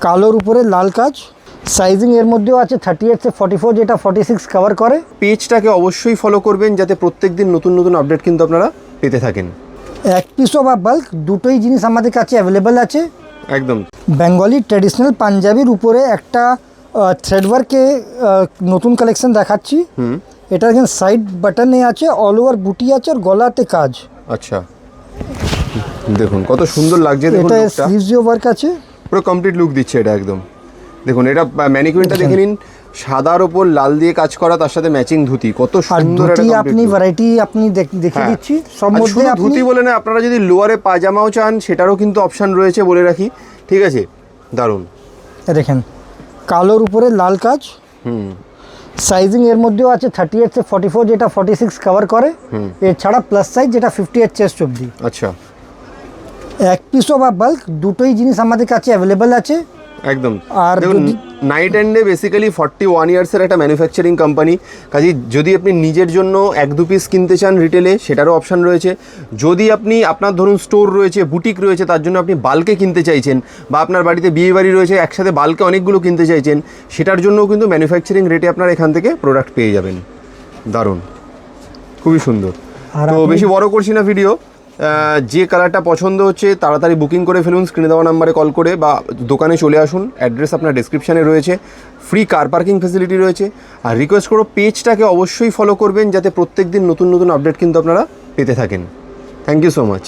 কালোর উপরে লাল কাজ, সাইজিং এর মধ্যেও আছে 38 से 44, যেটা 46 কভার করে। পেজটাকে অবশ্যই ফলো করবেন যাতে প্রত্যেকদিন নতুন নতুন আপডেট কিন্তু আপনারা পেতে থাকেন। এক পিসও বা বাল্ক দুটোই জিনিস আমাদের কাছে অ্যাভেলেবেল আছে। একদম বেঙ্গলি ট্র্যাডিশনাল পাঞ্জাবির উপরে একটা থ্রেড ওয়ার্কে নতুন কালেকশন দেখাচ্ছি। এটা দেখেন সাইড বাটনে আছে, অল ওভার বুটি আছে আর গলাতে কাজ। আচ্ছা, দেখুন কত সুন্দর লাগছে। দেখুন এটা স্লিভসও ওয়ার্ক আছে, পুরো কমপ্লিট লুক দিচ্ছে এটা একদম। দেখুন এটা ম্যানিকুইনটা দেখে নিন, সাদার ওপর লাল দিয়ে কাজ করা, তার সাথে ম্যাচিং ধুতি, কত আর সুন্দর ধুতি একটা আপনি ভ্যারাইটি আপনি দেখিয়ে দিচ্ছি সব আর মধ্যে। শুধু আপনি ধুতি বলে না, আপনারা যদি লোয়ারে পাজামাও চান সেটারও কিন্তু অপশান রয়েছে বলে রাখি, ঠিক আছে? দারুণ। দেখেন কালোর উপরে লাল কাজ, সাইজিং এর মধ্যেও আছে 38 से 44, যেটা 46 কভার করে। এছাড়া প্লাস সাইজ যেটা 58 চেস্ট অবধি। আচ্ছা, এক পিসও বা বাল্ক দুটোই জিনিস আমাদের কাছে অ্যাভেলেবেল আছে। একদম। আর দেখুন নাইট অ্যান্ডে বেসিক্যালি 41 ইয়ার্সের একটা ম্যানুফ্যাকচারিং কোম্পানি, কাজেই যদি আপনি নিজের জন্য এক দু পিস কিনতে চান রিটেলে সেটারও অপশান রয়েছে। যদি আপনি আপনার ধরুন স্টোর রয়েছে, বুটিক রয়েছে, তার জন্য আপনি বাল্কে কিনতে চাইছেন, বা আপনার বাড়িতে বিয়ে বাড়ি রয়েছে একসাথে বাল্কে অনেকগুলো কিনতে চাইছেন, সেটার জন্যও কিন্তু ম্যানুফ্যাকচারিং রেটে আপনারা এখান থেকে প্রোডাক্ট পেয়ে যাবেন। দারুণ, খুবই সুন্দর। তো বেশি বড় করছি না ভিডিও, যে কালারটা পছন্দ হচ্ছে তাড়াতাড়ি বুকিং করে ফেলুন, স্ক্রিনে দেওয়া নাম্বারে কল করে, বা দোকানে চলে আসুন। অ্যাড্রেস আপনার ডেসক্রিপশানে রয়েছে, ফ্রি কার পার্কিং ফেসিলিটি রয়েছে। আর রিকোয়েস্ট করো পেজটাকে অবশ্যই ফলো করবেন যাতে প্রত্যেক দিন নতুন নতুন আপডেট কিন্তু আপনারা পেতে থাকেন। Thank you so much.